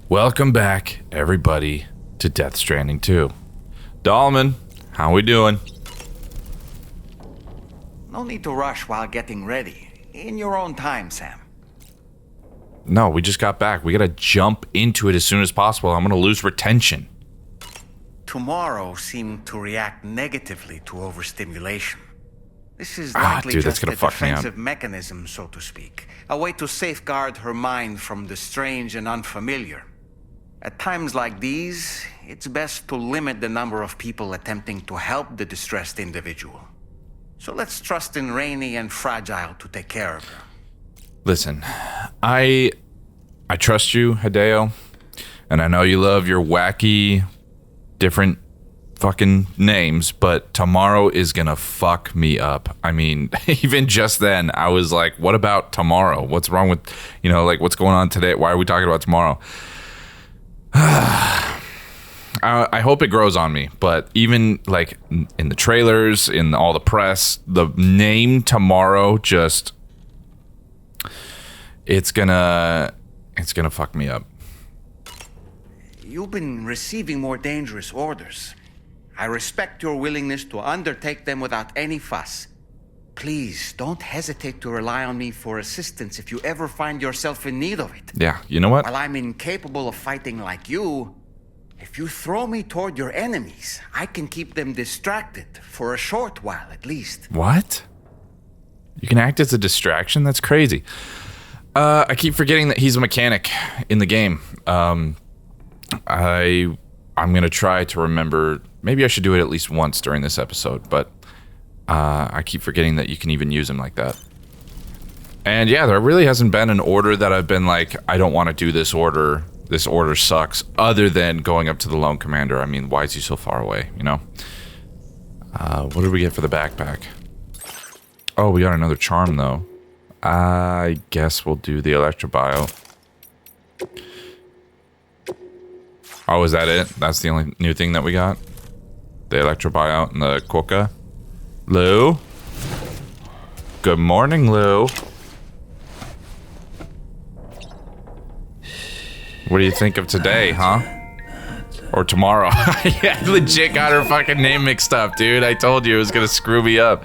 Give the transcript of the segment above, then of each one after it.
Welcome back, everybody, to Death Stranding 2. Dahlman, how we doing? No need to rush while getting ready. In your own time, Sam. No, we just got back. We gotta jump into it as soon as possible. I'm gonna lose retention. Tomorrow seemed to react negatively to overstimulation. This is likely dude, that's just gonna a fuck me up. defensive mechanism, so to speak. A way to safeguard her mind from the strange and unfamiliar. At times like these, it's best to limit the number of people attempting to help the distressed individual. So let's trust in Rainy and Fragile to take care of her. Listen, I trust you, Hideo, and I know you love your wacky, different fucking names, but tomorrow is gonna fuck me up. I mean, even just then, I was like, what about tomorrow? What's wrong with, like, what's going on today? Why are we talking about tomorrow? I hope it grows on me, but even like in the trailers, in all the press, the name tomorrow just it's gonna fuck me up. You've been receiving more dangerous orders. I respect your willingness to undertake them without any fuss. Please don't hesitate to rely on me for assistance if you ever find yourself in need of it. Yeah, you know what? While I'm incapable of fighting like you, if you throw me toward your enemies, I can keep them distracted for a short while at least. What? You can act as a distraction? That's crazy. I keep forgetting that he's a mechanic in the game. I'm gonna try to remember. Maybe I should do it at least once during this episode, but I keep forgetting that you can even use him like that. And yeah, there really hasn't been an order that I've been like, I don't want to do this order. This order sucks, other than going up to the lone commander. I mean, why is he so far away, What did we get for the backpack? Oh, we got another charm, though. I guess we'll do the Electrobio. Oh, is that it? That's the only new thing that we got? The Electrobio and the Quokka? Lou? Good morning, Lou. What do you think of today, huh? Or tomorrow? Yeah, I legit got her fucking name mixed up, dude. I told you it was gonna screw me up.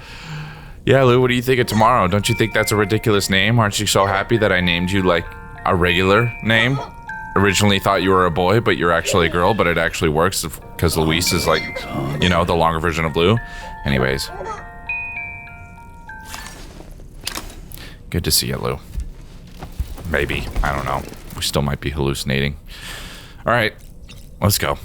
Yeah, Lou, what do you think of tomorrow? Don't you think that's a ridiculous name? Aren't you so happy that I named you like a regular name? Originally thought you were a boy, but you're actually a girl, but it actually works because Luis is like, the longer version of Lou. Anyways. Good to see you, Lou. Maybe. I don't know. We still might be hallucinating. All right, let's go.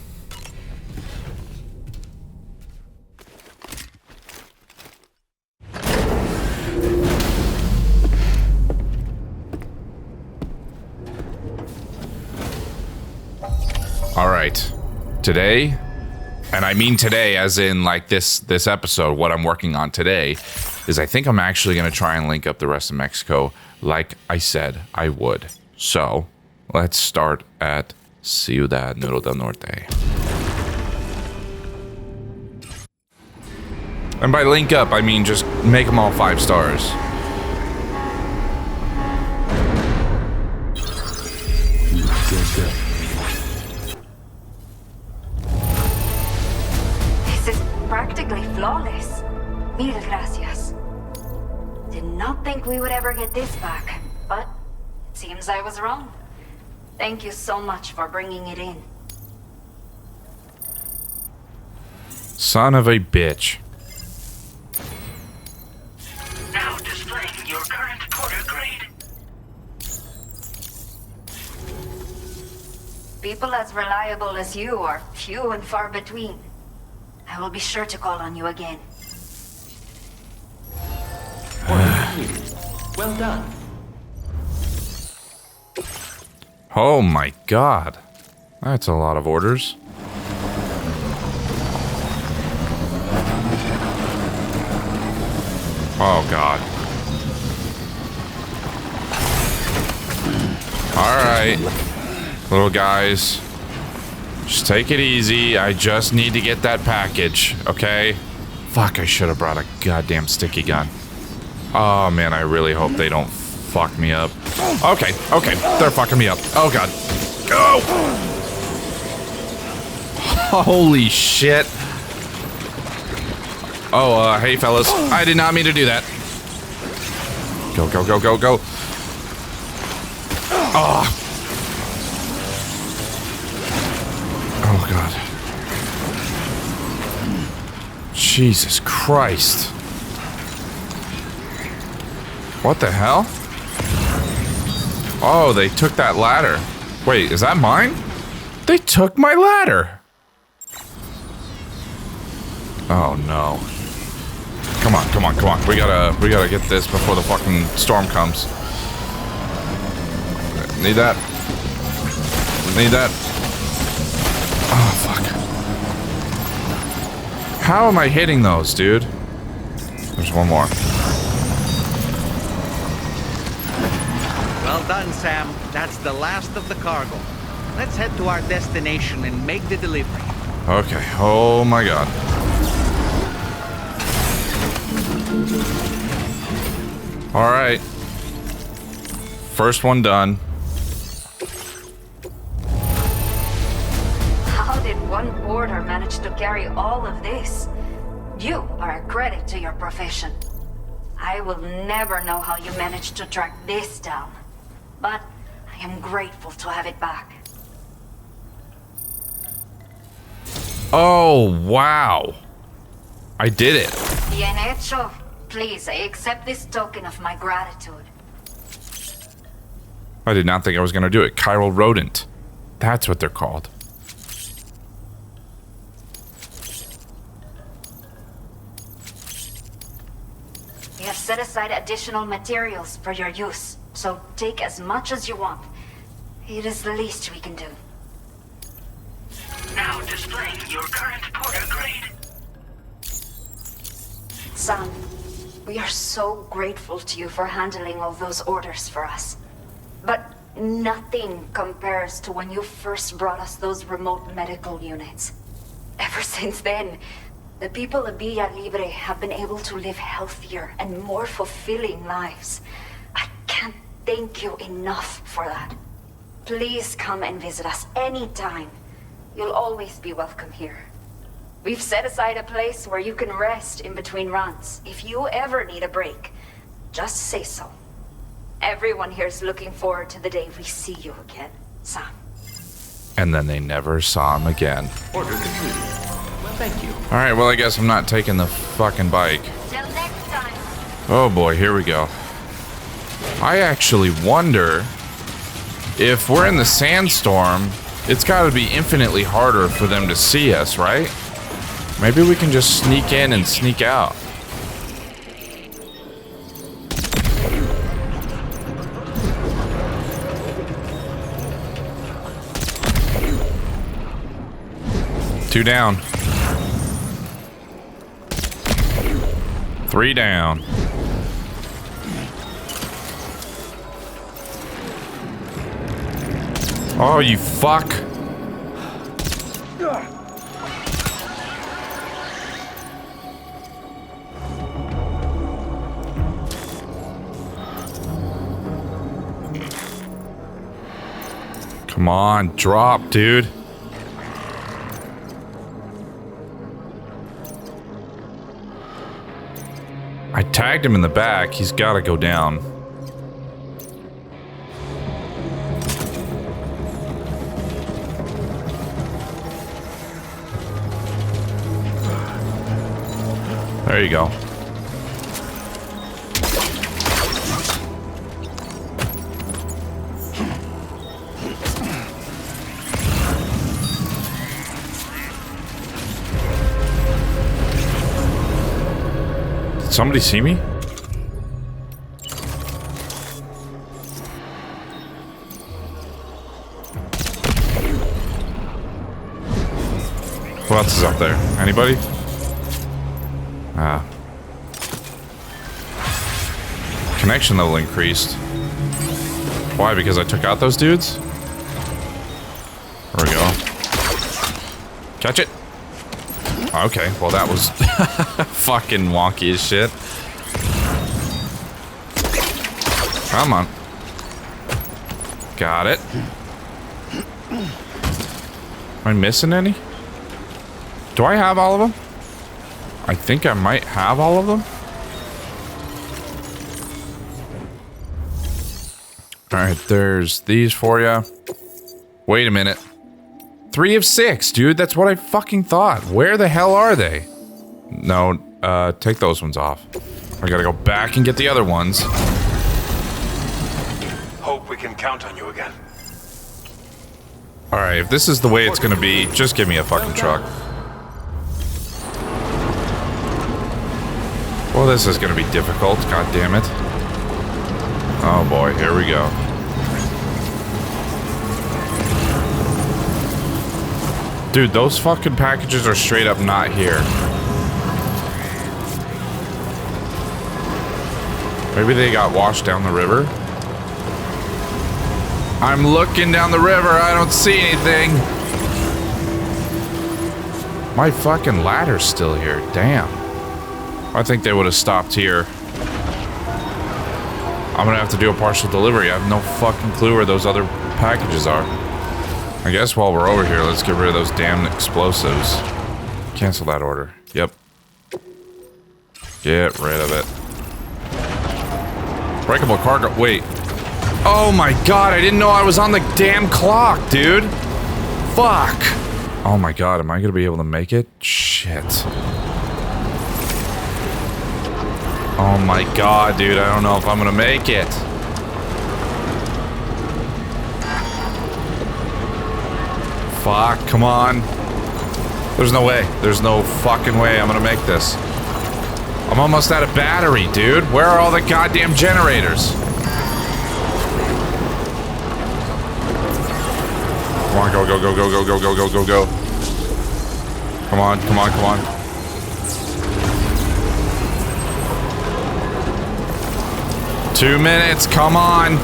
All right, today, and I mean today as in like this episode, what I'm working on today is I think I'm actually going to try and link up the rest of Mexico like I said I would. So let's start at Ciudad Noodle del Norte. And by link up, I mean just make them all 5 stars. This is practically flawless. Mil gracias. Did not think we would ever get this back, but seems I was wrong. Thank you so much for bringing it in. Son of a bitch. Now displaying your current quarter grade. People as reliable as you are few and far between. I will be sure to call on you again. Well done. Oh my god. That's a lot of orders. Oh god. Alright. Little guys. Just take it easy. I just need to get that package, okay? Fuck, I should have brought a goddamn sticky gun. Oh man, I really hope they don't fuck me up. Okay, they're fucking me up. Oh god. Go! Holy shit. Oh, hey fellas. I did not mean to do that. Go, go, go, go, go. Oh. Oh, God. Jesus Christ. What the hell? Oh, they took that ladder. Wait, is that mine? They took my ladder. Oh, no. Come on, come on, come on. We gotta get this before the fucking storm comes. Need that. Need that. Oh, fuck. How am I hitting those, dude? There's one more. Well done, Sam. That's the last of the cargo. Let's head to our destination and make the delivery. Okay. Oh, my God. All right. First one done. How did one boarder manage to carry all of this? You are a credit to your profession. I will never know how you managed to track this down, but I am grateful to have it back. Oh, wow. I did it. Bien hecho. Please, I accept this token of my gratitude. I did not think I was going to do it. Chiral rodent. That's what they're called. We have set aside additional materials for your use, so take as much as you want. It is the least we can do. Now displaying your current porter grade. Sam, we are so grateful to you for handling all those orders for us. But nothing compares to when you first brought us those remote medical units. Ever since then, the people of Villa Libre have been able to live healthier and more fulfilling lives. I can't thank you enough for that. Please come and visit us anytime. You'll always be welcome here. We've set aside a place where you can rest in between runs. If you ever need a break, just say so. Everyone here is looking forward to the day we see you again, Sam. And then they never saw him again. Order completed. Well, thank you. Alright, well, I guess I'm not taking the fucking bike. Till next time. Oh boy, here we go. I actually wonder if we're in the sandstorm, it's gotta be infinitely harder for them to see us, right? Maybe we can just sneak in and sneak out. Two down. Three down. Oh, you fuck. Come on, drop, dude. I tagged him in the back. He's got to go down. There you go. Did somebody see me? Who else is up there? Anybody? Ah. Connection level increased. Why? Because I took out those dudes? There we go. Catch it. Okay, well that was fucking wonky as shit. Come on. Got it. Am I missing any? Do I have all of them? I think I might have all of them. Alright, there's these for you. Wait a minute. 3 of 6, dude. That's what I fucking thought. Where the hell are they? No, take those ones off. I gotta go back and get the other ones. Hope we can count on you again. Alright, if this is the way it's gonna be, just give me a fucking truck. Well, this is gonna be difficult, god damn it. Oh boy, here we go. Dude, those fucking packages are straight up not here. Maybe they got washed down the river? I'm looking down the river, I don't see anything. My fucking ladder's still here, damn. I think they would have stopped here. I'm gonna have to do a partial delivery. I have no fucking clue where those other packages are. I guess while we're over here, let's get rid of those damn explosives. Cancel that order. Yep. Get rid of it. Breakable cargo. Wait. Oh my god, I didn't know I was on the damn clock, dude. Fuck. Oh my god, am I gonna be able to make it? Shit. Oh my god, dude, I don't know if I'm gonna make it. Fuck, come on. There's no way. There's no fucking way I'm gonna make this. I'm almost out of battery, dude. Where are all the goddamn generators? Come on, go, go, go, go, go, go, go, go, go, go. Come on, come on, come on. Two minutes, come on.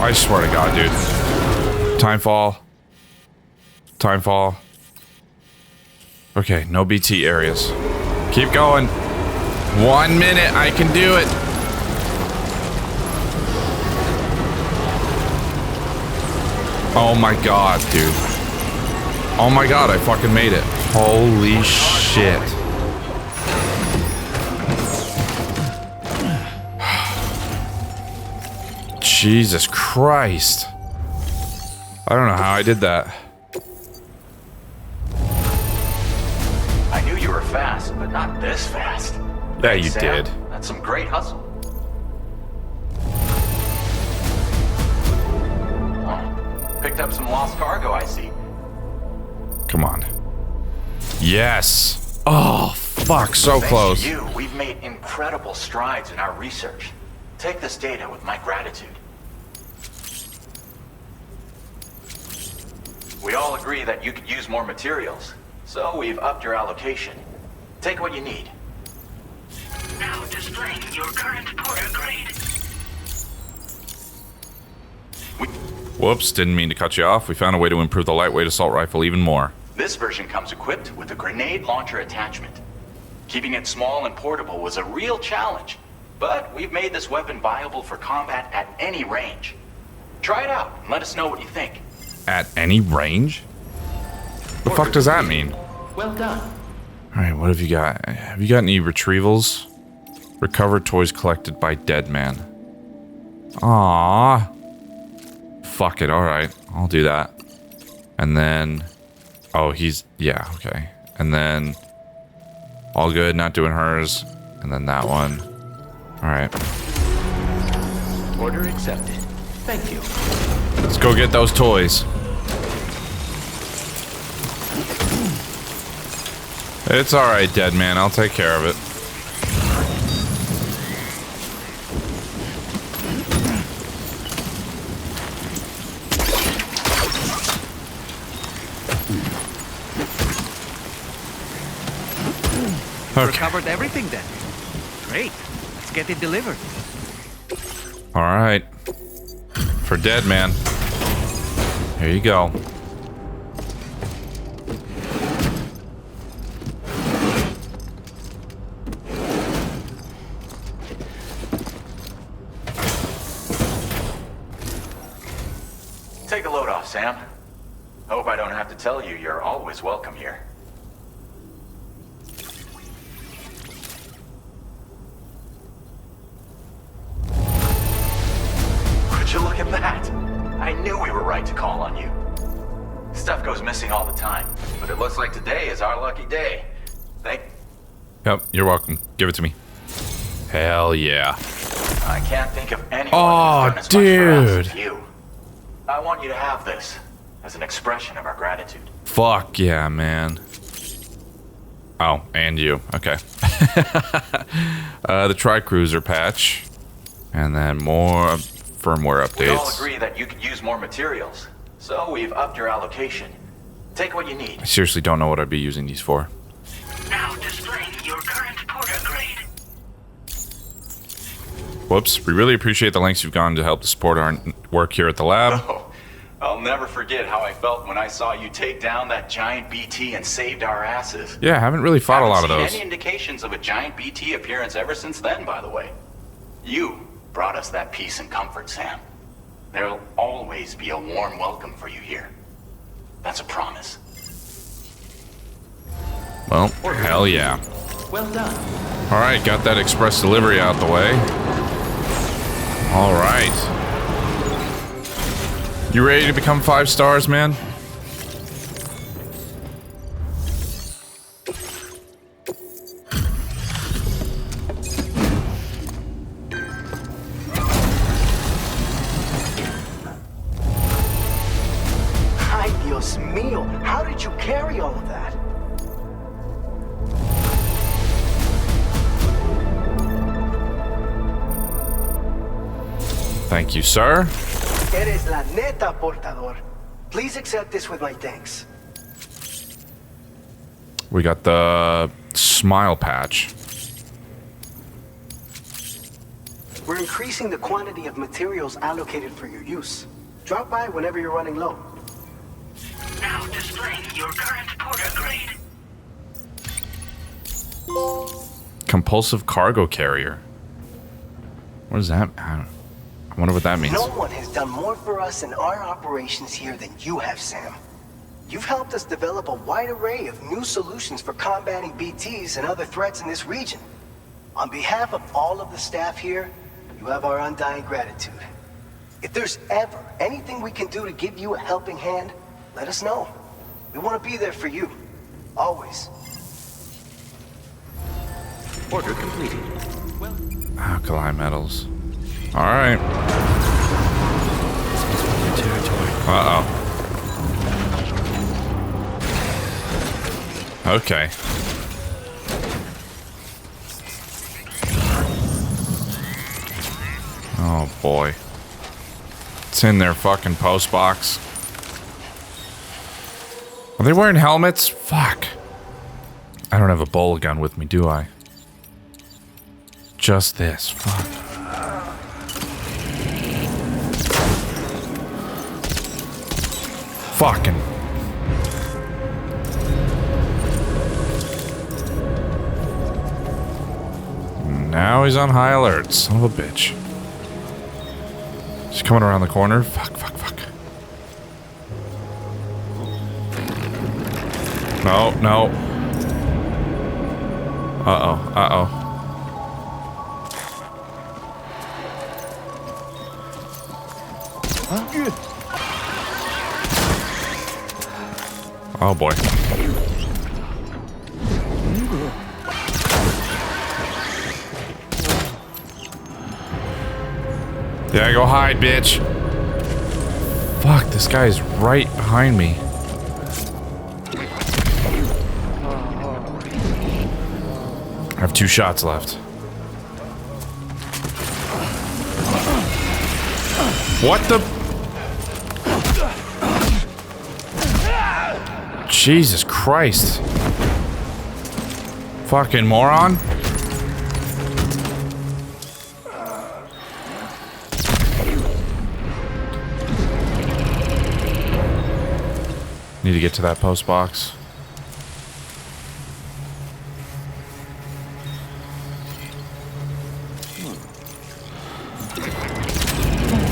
I swear to God, dude. Time fall. Time fall. Okay, no BT areas. Keep going. 1 minute, I can do it. Oh my god, dude. Oh my god, I fucking made it. Holy shit. Jesus Christ. I don't know how I did that. I knew you were fast, but not this fast. Yeah, you Sam, did. That's some great hustle. Oh, picked up some lost cargo, I see. Come on. Yes. Oh, fuck, so Thanks close. to you, we've made incredible strides in our research. Take this data with my gratitude. We all agree that you could use more materials, so we've upped your allocation. Take what you need. Now displaying your current porter grade. Whoops, didn't mean to cut you off. We found a way to improve the lightweight assault rifle even more. This version comes equipped with a grenade launcher attachment. Keeping it small and portable was a real challenge, but we've made this weapon viable for combat at any range. Try it out and let us know what you think. At any range? The fuck does that mean? Well done. Alright, what have you got? Have you got any retrievals? Recover toys collected by dead man. Aww. Fuck it, alright. I'll do that. And then... Oh, he's... Yeah, okay. And then... All good, not doing hers. And then that one. Alright. Order accepted. Thank you. Let's go get those toys. It's alright, dead man. I'll take care of it. Okay. Recovered everything then. Great. Let's get it delivered. Alright. For dead man. Here you go. Take a load off, Sam. Hope I don't have to tell you you're always welcome here. Would you look at that? I knew we were right to call on you. Stuff goes missing all the time, but it looks like today is our lucky day. Yep, you're welcome. Give it to me. Hell yeah. I can't think of anyone Oh, who's done as much for us dude. as you. I want you to have this as an expression of our gratitude. Fuck yeah, man. Oh, and you. Okay. The Tri-Cruiser patch. And then more firmware updates. We all agree that you could use more materials, so we've upped your allocation. Take what you need. I seriously don't know what I'd be using these for. Now displaying your current porter grade. Whoops. We really appreciate the lengths you've gone to help support our work here at the lab. Oh, I'll never forget how I felt when I saw you take down that giant BT and saved our asses. Yeah, I haven't really fought a lot of Haven't those. seen any indications of a giant BT appearance ever since then, by the way. You brought us that peace and comfort, Sam. There'll always be a warm welcome for you here. That's a promise. Well, hell yeah. Well done. Alright, got that express delivery out the way. Alright. You ready to become 5 stars, man? Ay, Dios mío, how did you carry all of that? Thank you, sir. Eres la neta, portador. Please accept this with my thanks. We got the smile patch. We're increasing the quantity of materials allocated for your use. Drop by whenever you're running low. Now displaying your current porter grade. Compulsive cargo carrier. What is that? I wonder what that means. No one has done more for us in our operations here than you have, Sam. You've helped us develop a wide array of new solutions for combating BTs and other threats in this region. On behalf of all of the staff here, you have our undying gratitude. If there's ever anything we can do to give you a helping hand, let us know. We want to be there for you. Always. Order completed. Alkali metals. Alright. Uh-oh. Okay. Oh boy. It's in their fucking post box. Are they wearing helmets? Fuck. I don't have a bowl gun with me, do I? Just this. Fuck. Fucking. Now he's on high alert. Son of a bitch. She's coming around the corner. Fuck, fuck, fuck. No, no. Uh-oh, uh-oh. Oh boy. Yeah, go hide, bitch. Fuck, this guy is right behind me. I have 2 shots left. What the? Jesus Christ. Fucking moron. Need to get to that post box.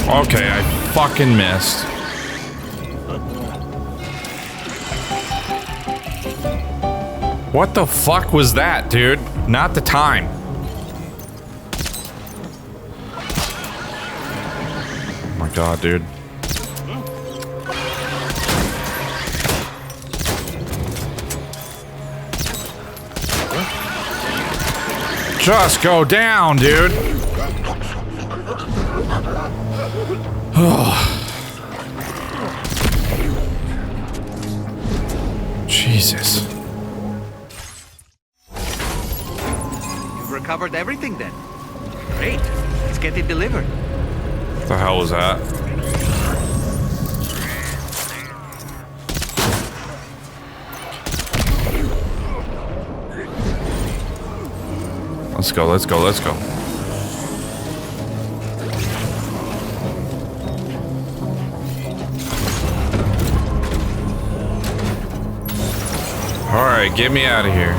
Okay, I fucking missed. What the fuck was that, dude? Not the time. Oh my god, dude. Just go down, dude. Jesus. You've recovered everything then. Great. Let's get it delivered. What the hell was that? Let's go, let's go, let's go. Alright, get me out of here.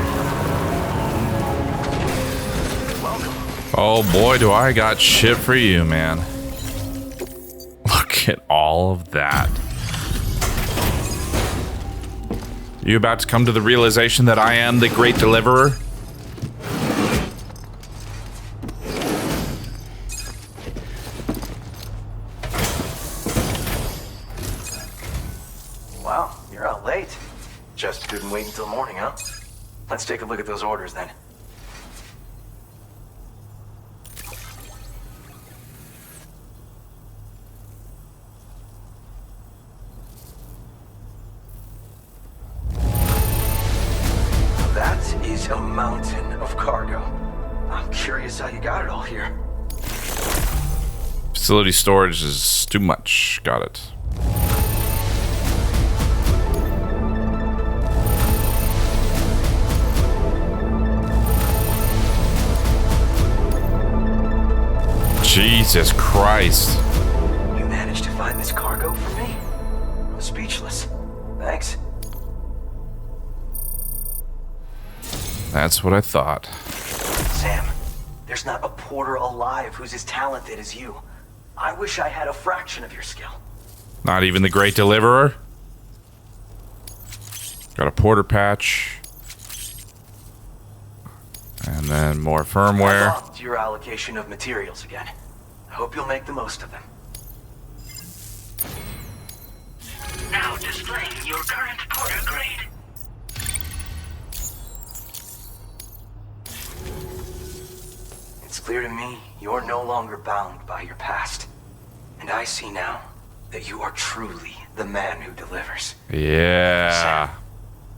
Oh boy, do I got shit for you, man. Look at all of that. You about to come to the realization that I am the great deliverer? Wow, you're out late. Just couldn't wait until morning, huh? Let's take a look at those orders then. That is a mountain of cargo. I'm curious how you got it all here. Facility storage is too much. Got it. Jesus Christ. You managed to find this cargo for me? I'm speechless. Thanks. That's what I thought. Sam, there's not a porter alive who's as talented as you. I wish I had a fraction of your skill. Not even the great deliverer? Got a porter patch. And then more firmware. I've upped your allocation of materials again. I hope you'll make the most of them. Now displaying your current porter grade. It's clear to me you're no longer bound by your past. And I see now that you are truly the man who delivers. Yeah.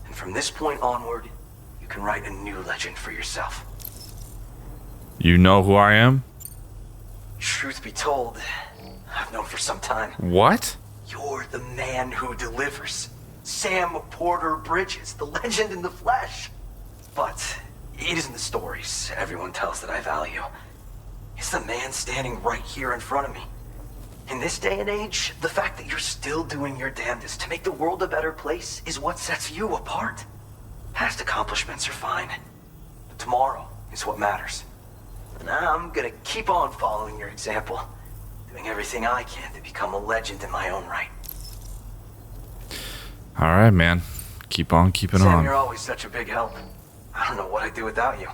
And from this point onward, you can write a new legend for yourself. You know who I am? Truth be told, I've known for some time. What? You're the man who delivers. Sam Porter Bridges, the legend in the flesh. But it isn't the stories everyone tells that I value. It's the man standing right here in front of me. In this day and age, the fact that you're still doing your damnedest to make the world a better place is what sets you apart. Past accomplishments are fine, but tomorrow is what matters. And I'm gonna keep on following your example, doing everything I can to become a legend in my own right. All right, man. Keep on keeping Sam, on. you're always such a big help. I don't know what I'd do without you.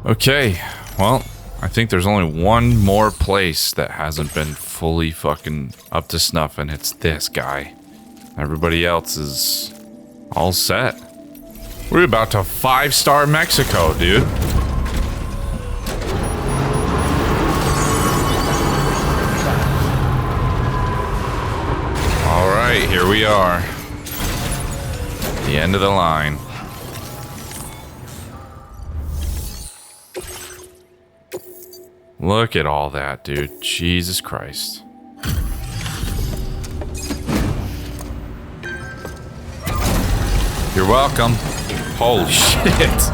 Okay, well, I think there's only one more place that hasn't been fully fucking up to snuff, and it's this guy. Everybody else is all set. We're about to 5-star Mexico, dude. All right, here we are. The end of the line. Look at all that, dude. Jesus Christ. You're welcome. Holy shit.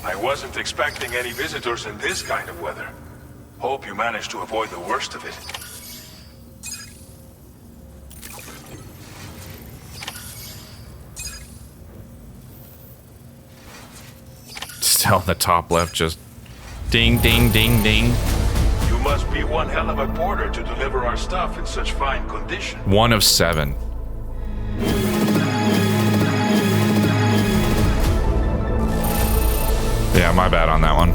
I wasn't expecting any visitors in this kind of weather. Hope you managed to avoid the worst of it. Still in the top left, just ding, ding, ding, ding. You must be one hell of a porter to deliver our stuff in such fine condition. 1 of 7. Yeah, my bad on that one.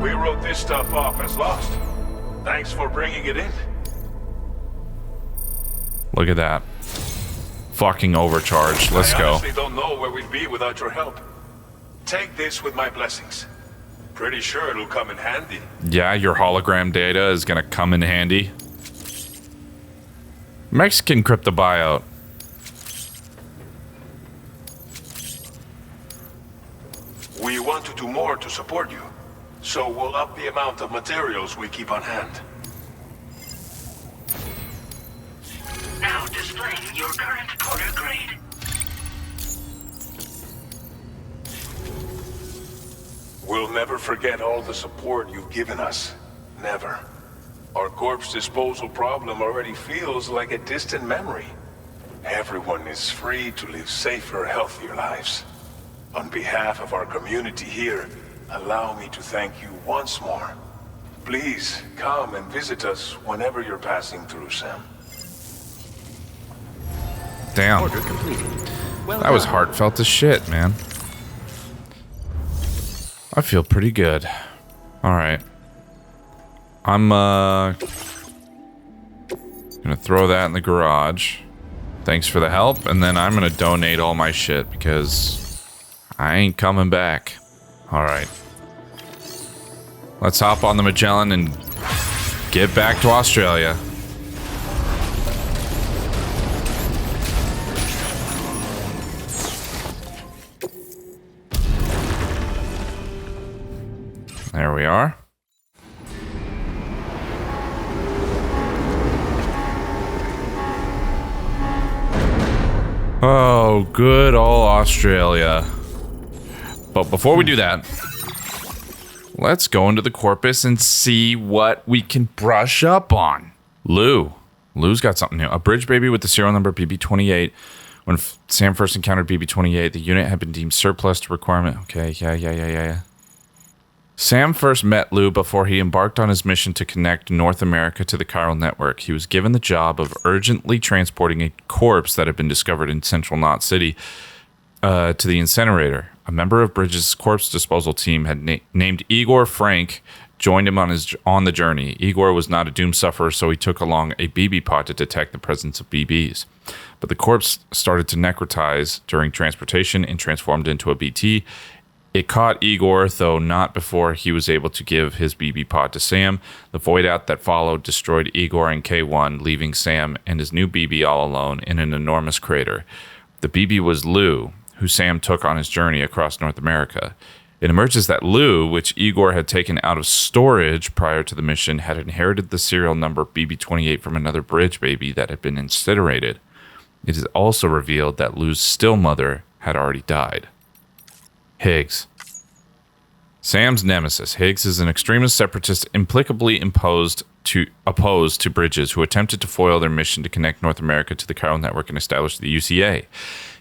We wrote this stuff off as lost. Thanks for bringing it in. Look at that. Fucking overcharged. Let's I go. honestly don't know where we'd be without your help. Take this with my blessings. Pretty sure it'll come in handy. Yeah, your hologram data is gonna come in handy. Mexican crypto buyout. We want to do more to support you, so we'll up the amount of materials we keep on hand. Now displaying your current porter grade. We'll never forget all the support you've given us. Never. Our corpse disposal problem already feels like a distant memory. Everyone is free to live safer, healthier lives. On behalf of our community here, allow me to thank you once more. Please come and visit us whenever you're passing through, Sam. Damn. Order completed. Well That was done. heartfelt as shit, man. I feel pretty good. Alright. I'm gonna throw that in the garage. Thanks for the help, and then I'm gonna donate all my shit because I ain't coming back. Alright. Let's hop on the Magellan and get back to Australia. There we are. Oh, good old Australia. But before we do that, let's go into the corpus and see what we can brush up on. Lou's got something new. A bridge baby with the serial number BB28. When Sam first encountered BB28, the unit had been deemed surplus to requirement. Okay, yeah. Sam first met Lou before he embarked on his mission to connect North America to the chiral network. He was given the job of urgently transporting a corpse that had been discovered in central Knot City to the incinerator. A member of Bridges' corpse disposal team had named Igor Frank joined him on the journey. Igor was not a doom sufferer, so he took along a BB pod to detect the presence of BBs. But the corpse started to necrotize during transportation and transformed into a BT. It caught Igor, though not before he was able to give his BB pod to Sam. The void out that followed destroyed Igor and K1, leaving Sam and his new BB all alone in an enormous crater. The BB was Lou, who Sam took on his journey across North America. It emerges that Lou, which Igor had taken out of storage prior to the mission, had inherited the serial number BB28 from another bridge baby that had been incinerated. It is also revealed that Lou's still mother had already died. Higgs. Sam's nemesis. Higgs is an extremist separatist implicably opposed to Bridges, who attempted to foil their mission to connect North America to the chiral network and establish the UCA.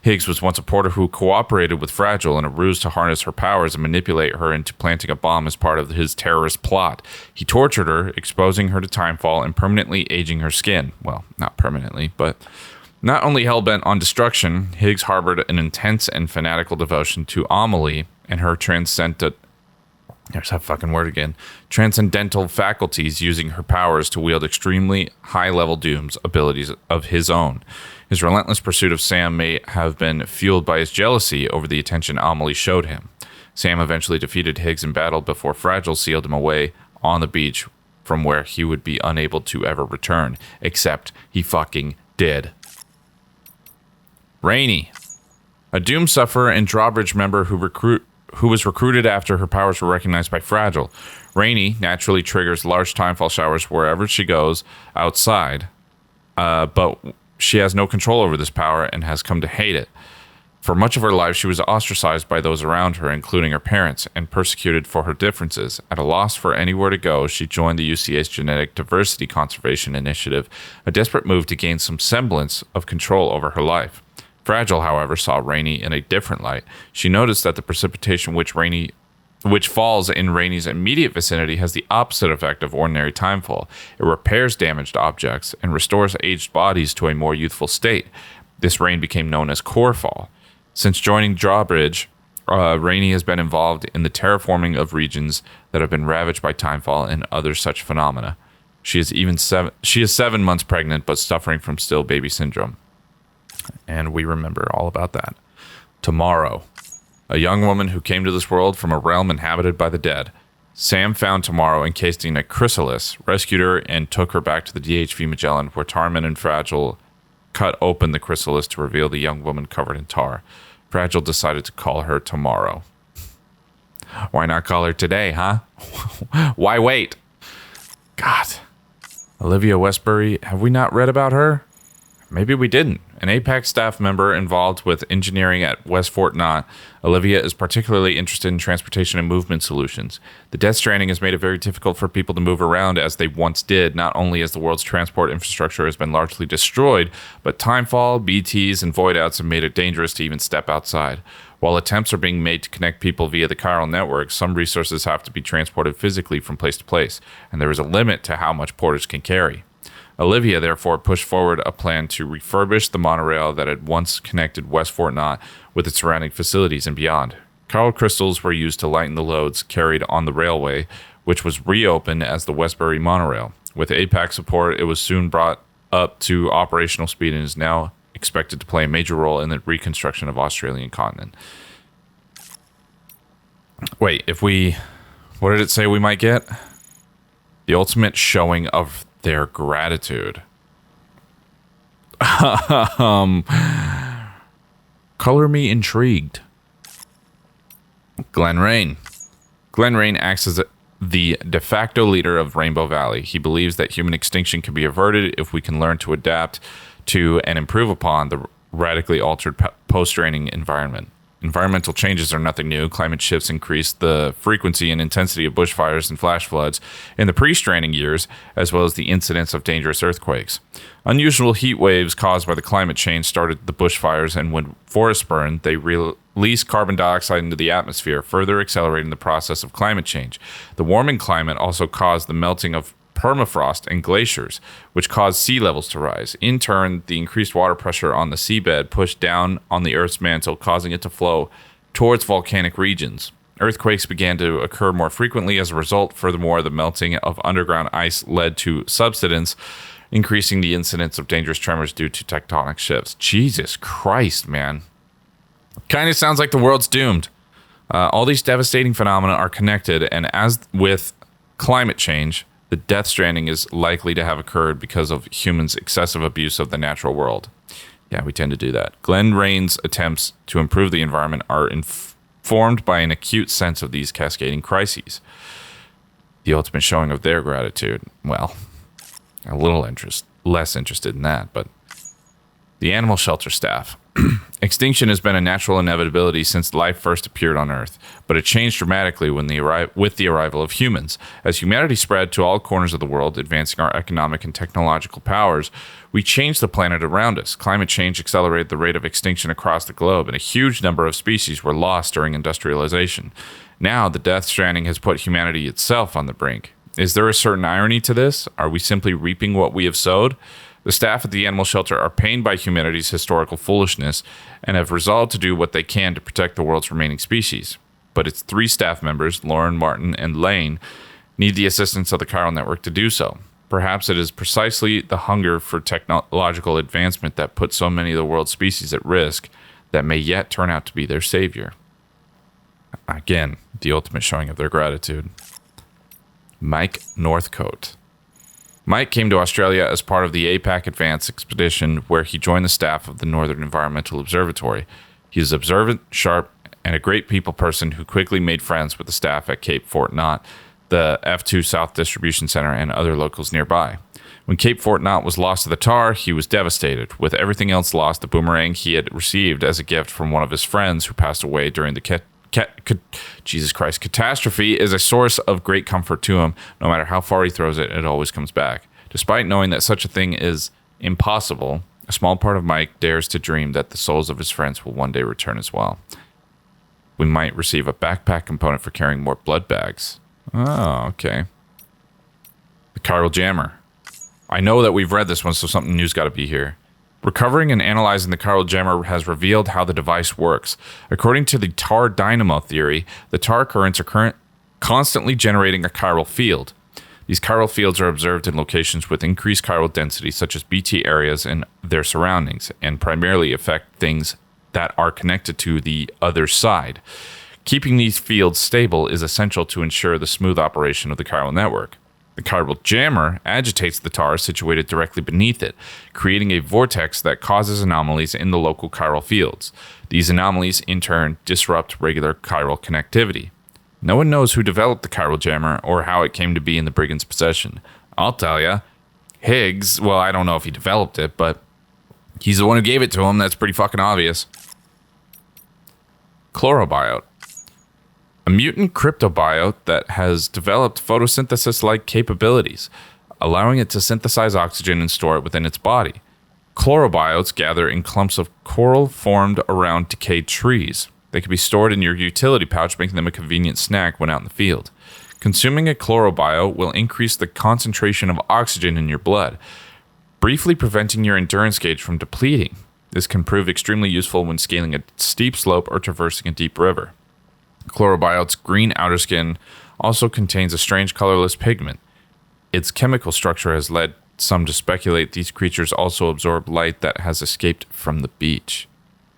Higgs was once a porter who cooperated with Fragile in a ruse to harness her powers and manipulate her into planting a bomb as part of his terrorist plot. He tortured her, exposing her to timefall and permanently aging her skin. Well, not permanently, but... Not only hell-bent on destruction, Higgs harbored an intense and fanatical devotion to Amelie and her transcendental faculties, using her powers to wield extremely high-level dooms abilities of his own. His relentless pursuit of Sam may have been fueled by his jealousy over the attention Amelie showed him. Sam eventually defeated Higgs in battle before Fragile sealed him away on the beach from where he would be unable to ever return. Except he fucking did. Rainey, a Doom sufferer and drawbridge member who was recruited after her powers were recognized by Fragile. Rainey naturally triggers large timefall showers wherever she goes outside, but she has no control over this power and has come to hate it. For much of her life, she was ostracized by those around her, including her parents, and persecuted for her differences. At a loss for anywhere to go, she joined the UCA's Genetic Diversity Conservation Initiative, a desperate move to gain some semblance of control over her life. Fragile, however, saw Rainey in a different light. She noticed that the precipitation which Rainey which falls in Rainey's immediate vicinity, has the opposite effect of ordinary timefall. It repairs damaged objects and restores aged bodies to a more youthful state. This rain became known as Corefall. Since joining Drawbridge, Rainey has been involved in the terraforming of regions that have been ravaged by timefall and other such phenomena. She is 7 months pregnant, but suffering from still baby syndrome. And we remember all about that. Tomorrow, a young woman who came to this world from a realm inhabited by the dead. Sam found Tomorrow encased in a chrysalis, rescued her, and took her back to the DHV Magellan, where Tarman and Fragile cut open the chrysalis to reveal the young woman covered in tar. Fragile decided to call her Tomorrow. Why not call her today, huh? Why wait? God. Olivia Westbury, have we not read about her? Maybe we didn't. An APAC staff member involved with engineering at West Fort Knott, Olivia is particularly interested in transportation and movement solutions. The Death Stranding has made it very difficult for people to move around as they once did, not only as the world's transport infrastructure has been largely destroyed, but timefall, BTs, and voidouts have made it dangerous to even step outside. While attempts are being made to connect people via the chiral network, some resources have to be transported physically from place to place, and there is a limit to how much porters can carry. Olivia therefore pushed forward a plan to refurbish the monorail that had once connected West Fort Knott with its surrounding facilities and beyond. Chiral crystals were used to lighten the loads carried on the railway, which was reopened as the Westbury monorail. With APAC support, it was soon brought up to operational speed and is now expected to play a major role in the reconstruction of Australian continent. Wait, what did it say we might get? The ultimate showing of their gratitude. Color me intrigued. Glenn Rain. Glenn Rain acts as the de facto leader of Rainbow Valley. He believes that human extinction can be averted if we can learn to adapt to and improve upon the radically altered post-stranding environment. Environmental changes are nothing new. Climate shifts increase the frequency and intensity of bushfires and flash floods in the pre-stranding years, as well as the incidence of dangerous earthquakes. Unusual heat waves caused by the climate change started the bushfires, and when forests burn, they release carbon dioxide into the atmosphere, further accelerating the process of climate change. The warming climate also caused the melting of permafrost and glaciers, which caused sea levels to rise. In turn, the increased water pressure on the seabed pushed down on the Earth's mantle, causing it to flow towards volcanic regions. Earthquakes began to occur more frequently as a result. Furthermore, the melting of underground ice led to subsidence, increasing the incidence of dangerous tremors due to tectonic shifts. Jesus Christ, man. Kind of sounds like the world's doomed. All these devastating phenomena are connected, and as with climate change, the Death Stranding is likely to have occurred because of humans' excessive abuse of the natural world. Yeah, we tend to do that. Glenn Rain's attempts to improve the environment are informed by an acute sense of these cascading crises. The ultimate showing of their gratitude. Well, a little less interested in that, but the animal shelter staff. Extinction has been a natural inevitability since life first appeared on Earth, but it changed dramatically with the arrival of humans. As humanity spread to all corners of the world, advancing our economic and technological powers, we changed the planet around us. Climate change accelerated the rate of extinction across the globe, and a huge number of species were lost during industrialization. Now, the Death Stranding has put humanity itself on the brink. Is there a certain irony to this? Are we simply reaping what we have sowed? The staff at the animal shelter are pained by humanity's historical foolishness and have resolved to do what they can to protect the world's remaining species. But its 3 staff members, Lauren, Martin, and Lane, need the assistance of the chiral network to do so. Perhaps it is precisely the hunger for technological advancement that put so many of the world's species at risk that may yet turn out to be their savior. Again, the ultimate showing of their gratitude. Mike Northcote. Mike came to Australia as part of the APAC Advance expedition, where he joined the staff of the Northern Environmental Observatory. He is observant, sharp, and a great people person who quickly made friends with the staff at Cape Fort Knott, the F2 South Distribution Center, and other locals nearby. When Cape Fort Knott was lost to the tar, he was devastated. With everything else lost, the boomerang he had received as a gift from one of his friends who passed away during the catastrophe is a source of great comfort to him. No matter how far he throws it, it always comes back. Despite knowing that such a thing is impossible, a small part of Mike dares to dream that the souls of his friends will one day return as well. We might receive a backpack component for carrying more blood bags. Oh, okay. The chiral jammer. I know that we've read this one, so something new's got to be here. Recovering and analyzing the chiral jammer has revealed how the device works. According to the tar dynamo theory, the tar currents are constantly generating a chiral field. These chiral fields are observed in locations with increased chiral density, such as BT areas and their surroundings, and primarily affect things that are connected to the other side. Keeping these fields stable is essential to ensure the smooth operation of the chiral network. The chiral jammer agitates the tar situated directly beneath it, creating a vortex that causes anomalies in the local chiral fields. These anomalies, in turn, disrupt regular chiral connectivity. No one knows who developed the chiral jammer or how it came to be in the brigand's possession. I'll tell ya. Higgs, well, I don't know if he developed it, but he's the one who gave it to him. That's pretty fucking obvious. Chlorobiote. A mutant cryptobiote that has developed photosynthesis-like capabilities, allowing it to synthesize oxygen and store it within its body. Chlorobiotes gather in clumps of coral formed around decayed trees. They can be stored in your utility pouch, making them a convenient snack when out in the field. Consuming a chlorobiote will increase the concentration of oxygen in your blood, briefly preventing your endurance gauge from depleting. This can prove extremely useful when scaling a steep slope or traversing a deep river. Chlorobiote's green outer skin also contains a strange colorless pigment. Its chemical structure has led some to speculate these creatures also absorb light that has escaped from the beach.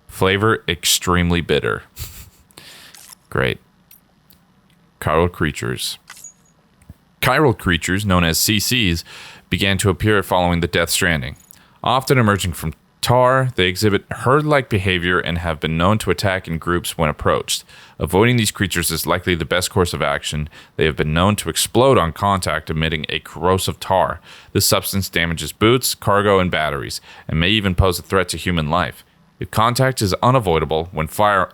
Flavor, extremely bitter. Great. Chiral creatures. Chiral creatures, known as CCs, began to appear following the Death Stranding. Often emerging from tar, they exhibit herd-like behavior and have been known to attack in groups when approached. Avoiding these creatures is likely the best course of action. They have been known to explode on contact, emitting a corrosive tar. This substance damages boots, cargo, and batteries, and may even pose a threat to human life. If contact is unavoidable,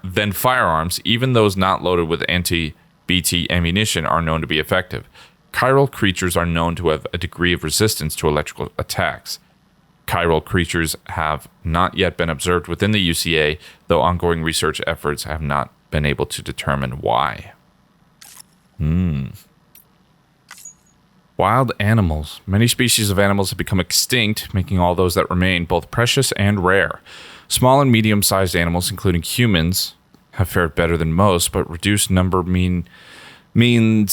then firearms, even those not loaded with anti-BT ammunition, are known to be effective. Chiral creatures are known to have a degree of resistance to electrical attacks. Chiral creatures have not yet been observed within the UCA, though ongoing research efforts have not been able to determine why. Wild animals. Many species of animals have become extinct, making all those that remain both precious and rare. Small and medium-sized animals, including humans, have fared better than most, but reduced numbers mean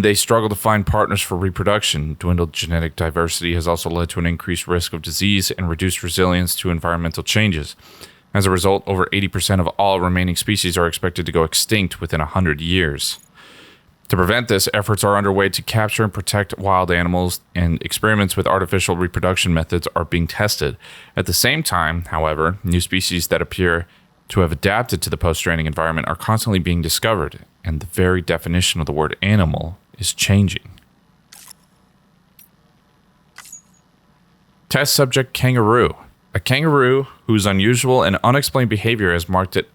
they struggle to find partners for reproduction. Dwindled genetic diversity has also led to an increased risk of disease and reduced resilience to environmental changes. As a result, over 80% of all remaining species are expected to go extinct within 100 years. To prevent this, efforts are underway to capture and protect wild animals, and experiments with artificial reproduction methods are being tested. At the same time, however, new species that appear to have adapted to the post-stranding environment are constantly being discovered, and the very definition of the word animal is changing. Test subject kangaroo. A kangaroo whose unusual and unexplained behavior has marked it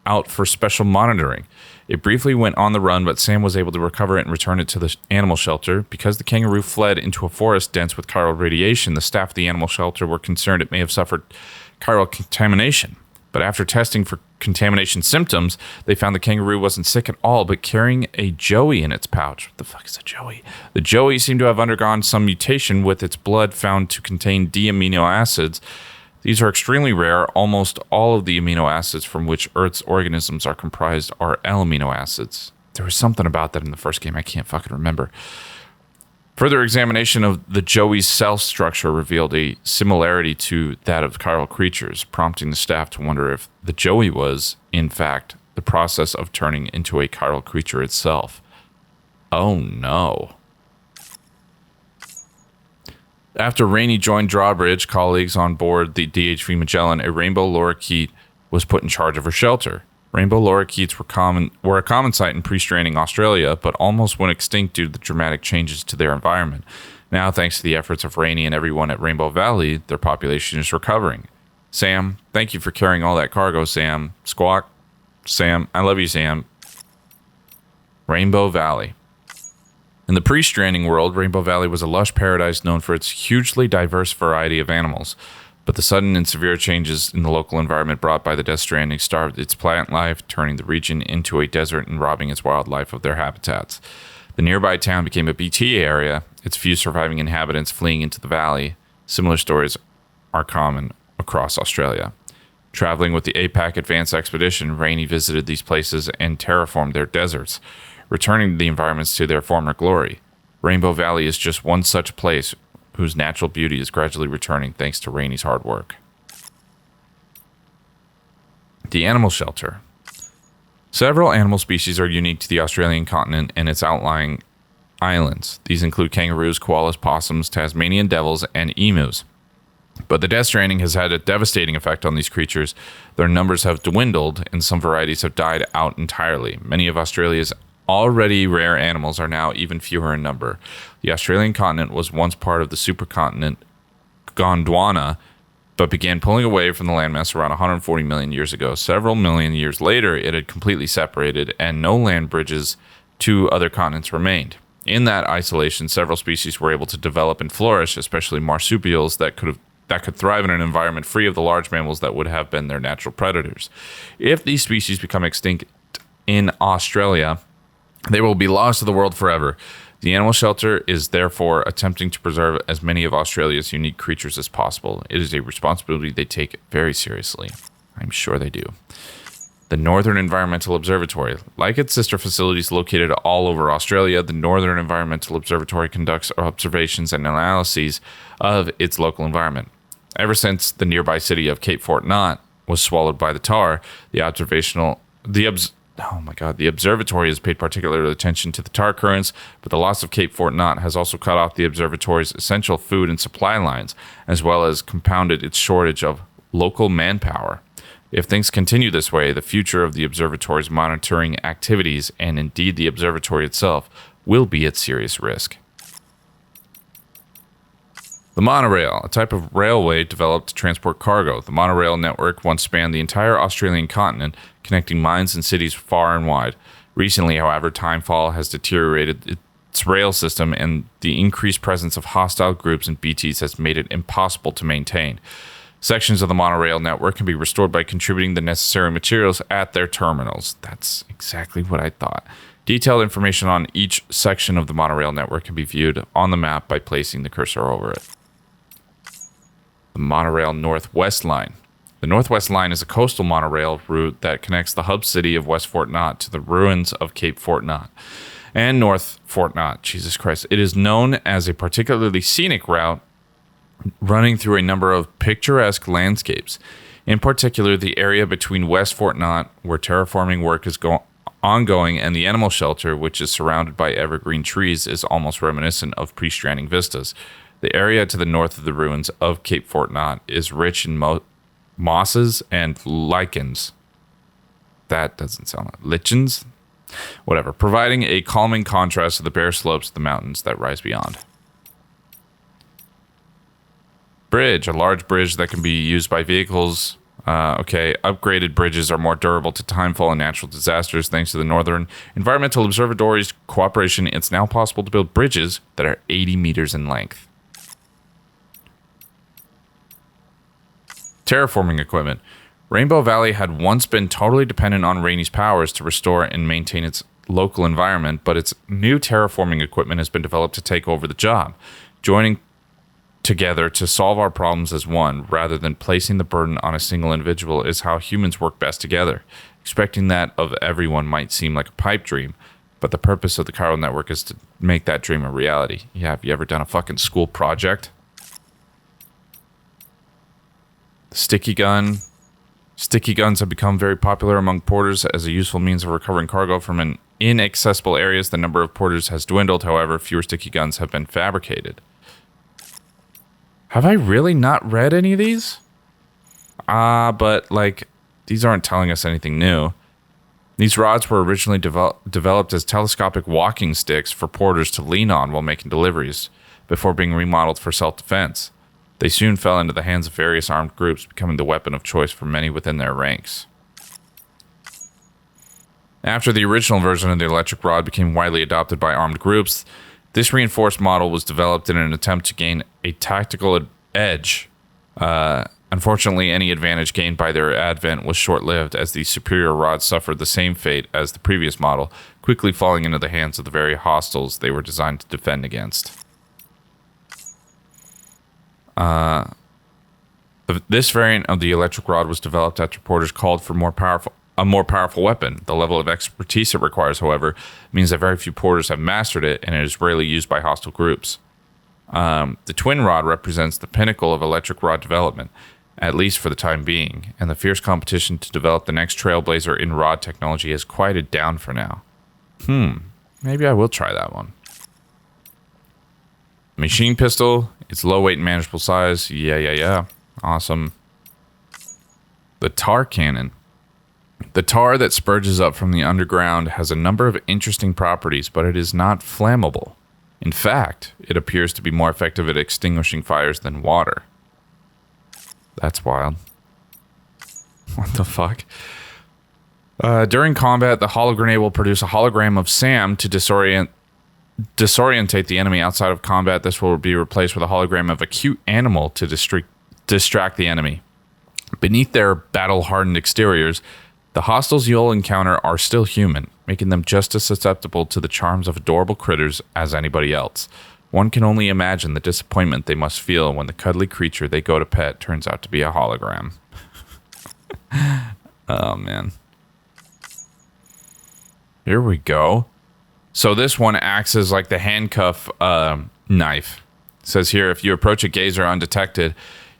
out for special monitoring. It briefly went on the run, but Sam was able to recover it and return it to the animal shelter. Because the kangaroo fled into a forest dense with chiral radiation, the staff of the animal shelter were concerned it may have suffered chiral contamination. But after testing for contamination symptoms, they found the kangaroo wasn't sick at all, but carrying a joey in its pouch. What the fuck is a joey? The joey seemed to have undergone some mutation, with its blood found to contain D amino acids. These are extremely rare. Almost all of the amino acids from which Earth's organisms are comprised are L amino acids. There was something about that in the first game I can't fucking remember. Further examination of the joey's cell structure revealed a similarity to that of chiral creatures, prompting the staff to wonder if the joey was, in fact, the process of turning into a chiral creature itself. Oh no. After Rainey joined Drawbridge, colleagues on board the DHV Magellan, a rainbow lorikeet was put in charge of her shelter. Rainbow lorikeets were a common sight in pre-stranding Australia, but almost went extinct due to the dramatic changes to their environment. Now, thanks to the efforts of Rainey and everyone at Rainbow Valley, their population is recovering. Sam, thank you for carrying all that cargo, Sam. Squawk. Sam, I love you, Sam. Rainbow Valley. In the pre-stranding world, Rainbow Valley was a lush paradise known for its hugely diverse variety of animals. But the sudden and severe changes in the local environment brought by the Death Stranding starved its plant life, turning the region into a desert and robbing its wildlife of their habitats. The nearby town became a BT area, its few surviving inhabitants fleeing into the valley. Similar stories are common across Australia. Traveling with the APAC Advanced Expedition, Rainey visited these places and terraformed their deserts, returning the environments to their former glory. Rainbow Valley is just one such place whose natural beauty is gradually returning thanks to Rainey's hard work. The animal shelter. Several animal species are unique to the Australian continent and its outlying islands. These include kangaroos, koalas, possums, Tasmanian devils, and emus. But the Death Stranding has had a devastating effect on these creatures. Their numbers have dwindled, and some varieties have died out entirely. Many of Australia's already rare animals are now even fewer in number. The Australian continent was once part of the supercontinent Gondwana, but began pulling away from the landmass around 140 million years ago. Several million years later, it had completely separated, and no land bridges to other continents remained. In that isolation, several species were able to develop and flourish, especially marsupials that could thrive in an environment free of the large mammals that would have been their natural predators. If these species become extinct in Australia, they will be lost to the world forever. The animal shelter is therefore attempting to preserve as many of Australia's unique creatures as possible. It is a responsibility they take very seriously. I'm sure they do. The Northern Environmental Observatory. Like its sister facilities located all over Australia, the Northern Environmental Observatory conducts observations and analyses of its local environment. Ever since the nearby city of Cape Fort Knot was swallowed by the tar, the observatory has paid particular attention to the tar currents, but the loss of Cape Fort Knot has also cut off the observatory's essential food and supply lines, as well as compounded its shortage of local manpower. If things continue this way, the future of the observatory's monitoring activities, and indeed the observatory itself, will be at serious risk. The monorail, a type of railway developed to transport cargo. The monorail network once spanned the entire Australian continent, connecting mines and cities far and wide. Recently, however, timefall has deteriorated its rail system, and the increased presence of hostile groups and BTs has made it impossible to maintain. Sections of the monorail network can be restored by contributing the necessary materials at their terminals. That's exactly what I thought. Detailed information on each section of the monorail network can be viewed on the map by placing the cursor over it. The Monorail Northwest Line. The Northwest Line is a coastal monorail route that connects the hub city of West Fort Knot to the ruins of Cape Fort Knot and North Fort Knot. Jesus Christ. It is known as a particularly scenic route running through a number of picturesque landscapes. In particular, the area between West Fort Knot, where terraforming work is ongoing, and the animal shelter, which is surrounded by evergreen trees, is almost reminiscent of pre-stranding vistas. The area to the north of the ruins of Cape Fort Knot is rich in mosses and lichens. That doesn't sound like lichens? Whatever, providing a calming contrast to the bare slopes of the mountains that rise beyond. Bridge, a large bridge that can be used by vehicles. Upgraded bridges are more durable to timefall and natural disasters. Thanks to the Northern Environmental Observatory's cooperation, it's now possible to build bridges that are 80 meters in length. Terraforming equipment. Rainbow Valley had once been totally dependent on Rainey's powers to restore and maintain its local environment, but its new terraforming equipment has been developed to take over the job. Joining together to solve our problems as one, rather than placing the burden on a single individual, is how humans work best together. Expecting that of everyone might seem like a pipe dream, but the purpose of the chiral network is to make that dream a reality. Yeah, have you ever done a fucking school project? The sticky gun. Sticky guns have become very popular among porters as a useful means of recovering cargo from inaccessible areas. The number of porters has dwindled, however, fewer sticky guns have been fabricated. Have I really not read any of these? But these aren't telling us anything new. These rods were originally developed as telescopic walking sticks for porters to lean on while making deliveries, before being remodeled for self-defense. They soon fell into the hands of various armed groups, becoming the weapon of choice for many within their ranks. After the original version of the electric rod became widely adopted by armed groups, this reinforced model was developed in an attempt to gain a tactical edge Unfortunately, any advantage gained by their advent was short-lived, as the superior rods suffered the same fate as the previous model, quickly falling into the hands of the very hostiles they were designed to defend against. This variant of the electric rod was developed after reporters called for a more powerful weapon. The level of expertise it requires, however, means that very few porters have mastered it, and it is rarely used by hostile groups. The twin rod represents the pinnacle of electric rod development, at least for the time being, and the fierce competition to develop the next trailblazer in rod technology has quieted down for now. Maybe I will try that one. Machine pistol, it's low weight and manageable size. Yeah. Awesome. The tar cannon. The tar that spurges up from the underground has a number of interesting properties, but it is not flammable. In fact, it appears to be more effective at extinguishing fires than water. That's wild. What the fuck? During combat, the hologrenade will produce a hologram of Sam to disorientate the enemy outside of combat. This will be replaced with a hologram of a cute animal to distract the enemy. Beneath their battle-hardened exteriors, the hostiles you'll encounter are still human, making them just as susceptible to the charms of adorable critters as anybody else. One can only imagine the disappointment they must feel when the cuddly creature they go to pet turns out to be a hologram. Oh, man. Here we go. So this one acts as like the handcuff knife. It says here, if you approach a gazer undetected,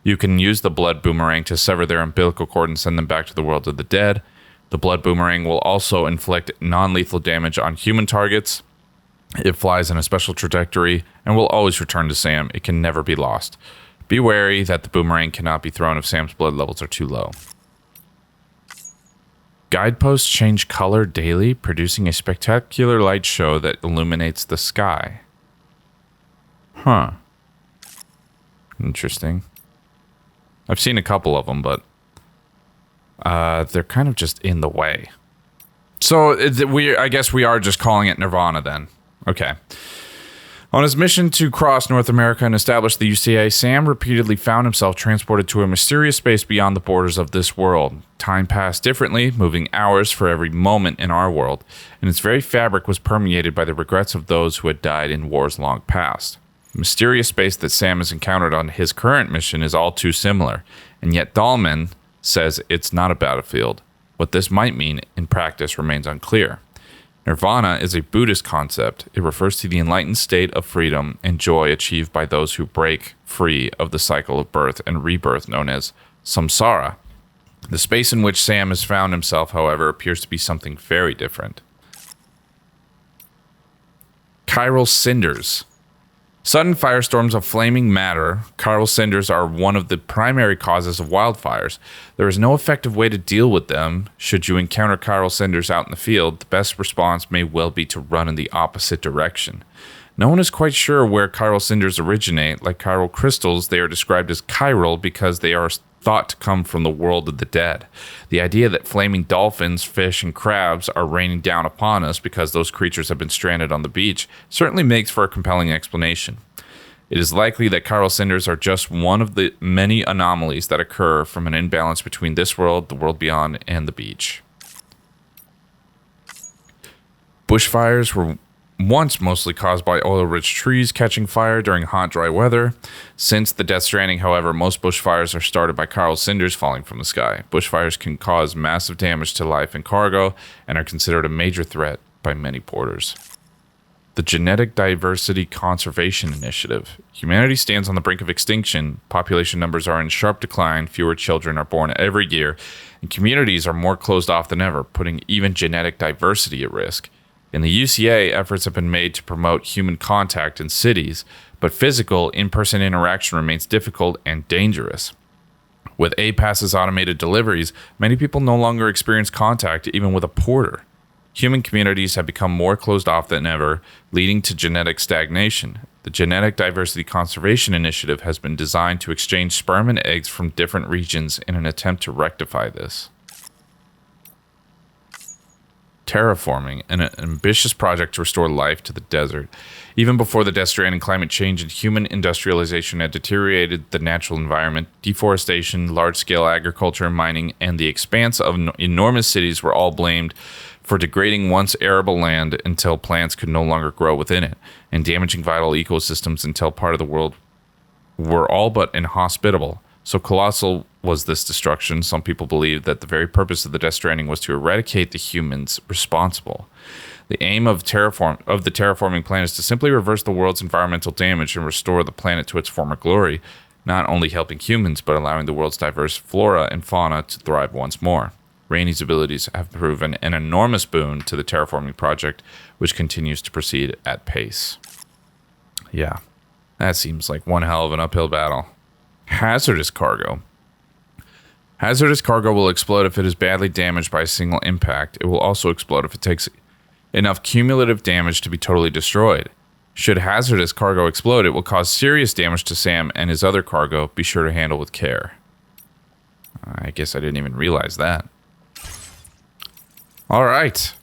you can use the blood boomerang to sever their umbilical cord and send them back to the world of the dead. The blood boomerang will also inflict non-lethal damage on human targets. It flies in a special trajectory and will always return to Sam. It can never be lost. Be wary that the boomerang cannot be thrown if Sam's blood levels are too low. Guideposts change color daily, producing a spectacular light show that illuminates the sky. Huh. Interesting. I've seen a couple of them, but they're kind of just in the way. So I guess we are just calling it Nirvana then. Okay. On his mission to cross North America and establish the UCA, Sam repeatedly found himself transported to a mysterious space beyond the borders of this world. Time passed differently, moving hours for every moment in our world, and its very fabric was permeated by the regrets of those who had died in wars long past. The mysterious space that Sam has encountered on his current mission is all too similar, and yet Dahlman says it's not a battlefield. What this might mean in practice remains unclear. Nirvana is a Buddhist concept. It refers to the enlightened state of freedom and joy achieved by those who break free of the cycle of birth and rebirth known as samsara. The space in which Sam has found himself, however, appears to be something very different. Chiral cinders. Sudden firestorms of flaming matter, chiral cinders, are one of the primary causes of wildfires. There is no effective way to deal with them. Should you encounter chiral cinders out in the field, the best response may well be to run in the opposite direction. No one is quite sure where chiral cinders originate. Like chiral crystals, they are described as chiral because they are thought to come from the world of the dead. The idea that flaming dolphins, fish, and crabs are raining down upon us because those creatures have been stranded on the beach certainly makes for a compelling explanation. It is likely that chiral cinders are just one of the many anomalies that occur from an imbalance between this world, the world beyond, and the beach. Bushfires were once mostly caused by oil-rich trees catching fire during hot, dry weather. Since the Death Stranding, however, most bushfires are started by chiral cinders falling from the sky. Bushfires can cause massive damage to life and cargo and are considered a major threat by many porters. The Genetic Diversity Conservation Initiative. Humanity stands on the brink of extinction. Population numbers are in sharp decline. Fewer children are born every year, and communities are more closed off than ever, putting even genetic diversity at risk. In the UCA, efforts have been made to promote human contact in cities, but physical, in-person interaction remains difficult and dangerous. With A-Pass's automated deliveries, many people no longer experience contact even with a porter. Human communities have become more closed off than ever, leading to genetic stagnation. The Genetic Diversity Conservation Initiative has been designed to exchange sperm and eggs from different regions in an attempt to rectify this. terraforming, an ambitious project to restore life to the desert. Even before the Death Stranding, climate change and human industrialization had deteriorated the natural environment. Deforestation, large-scale agriculture and mining, and the expanse of enormous cities were all blamed for degrading once arable land until plants could no longer grow within it, and damaging vital ecosystems until part of the world were all but inhospitable. So colossal was this destruction. Some people believe that the very purpose of the Death Stranding was to eradicate the humans responsible. The aim of the terraforming plan is to simply reverse the world's environmental damage and restore the planet to its former glory, not only helping humans, but allowing the world's diverse flora and fauna to thrive once more. Rainey's abilities have proven an enormous boon to the terraforming project, which continues to proceed at pace. Yeah, that seems like one hell of an uphill battle. Hazardous cargo. Hazardous cargo will explode if it is badly damaged by a single impact. It will also explode if it takes enough cumulative damage to be totally destroyed. Should hazardous cargo explode, it will cause serious damage to Sam and his other cargo. Be sure to handle with care. I guess I didn't even realize that. All right.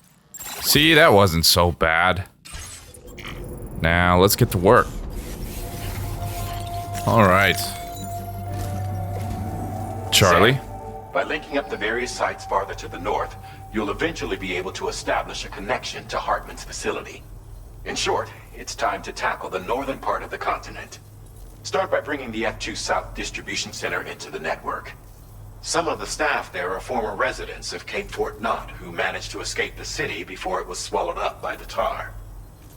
See, that wasn't so bad. Now, let's get to work. All right. Charlie? Sam, by linking up the various sites farther to the north, you'll eventually be able to establish a connection to Hartman's facility. In short, it's time to tackle the northern part of the continent. Start by bringing the F2 South Distribution Center into the network. Some of the staff there are former residents of Cape Fort Knot who managed to escape the city before it was swallowed up by the tar.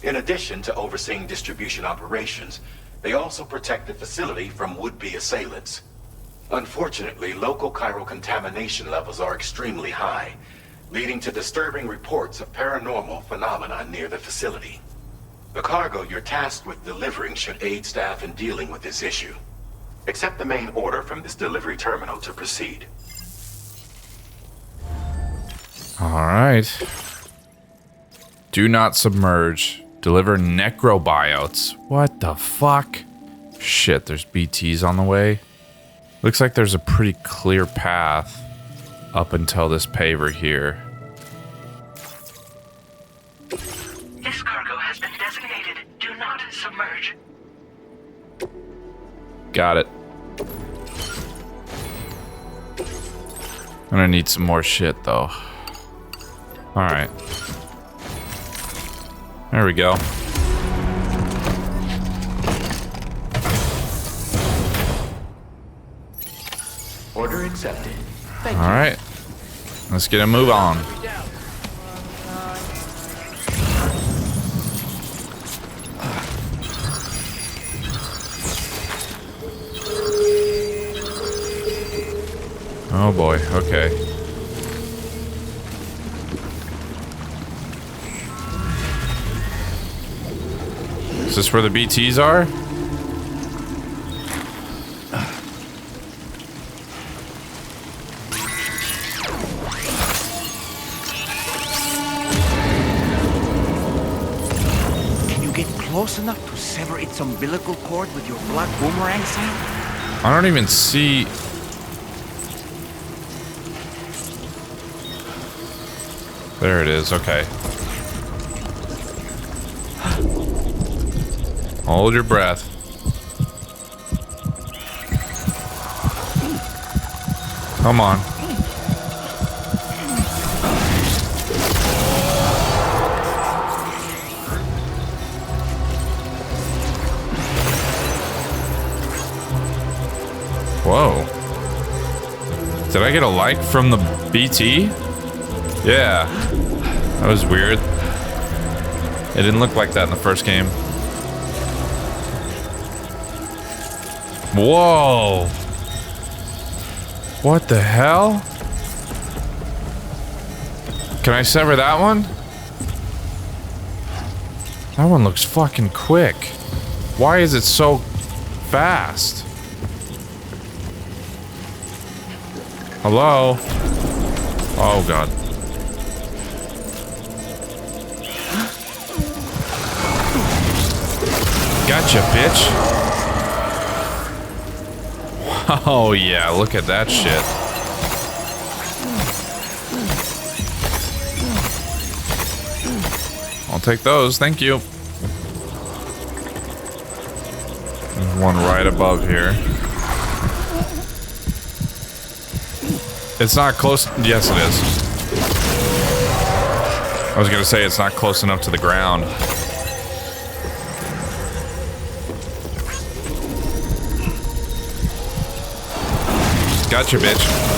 In addition to overseeing distribution operations, they also protect the facility from would-be assailants. Unfortunately, local chiral contamination levels are extremely high, leading to disturbing reports of paranormal phenomena near the facility. The cargo you're tasked with delivering should aid staff in dealing with this issue. Accept the main order from this delivery terminal to proceed. All right. Do not submerge. Deliver necrobiotes. What the fuck? Shit, there's BTs on the way. Looks like there's a pretty clear path up until this paver here. This cargo has been designated Do Not Submerge. Got it. I'm gonna need some more shit though. Alright. There we go. Order accepted. Alright. Let's get a move on. Oh boy, okay. Is this where the BTs are? Can you get close enough to sever its umbilical cord with your blood boomerang, Sam? I don't even see... There it is, okay. Hold your breath. Come on. Whoa. Did I get a like from the BT? Yeah. That was weird. It didn't look like that in the first game. Whoa! What the hell? Can I sever that one? That one looks fucking quick. Why is it so fast? Hello? Oh god. Gotcha, bitch. Oh yeah, look at that shit. I'll take those. Thank you. There's one right above here. It's not close. Yes, it is. I was going to say it's not close enough to the ground. Gotcha, bitch.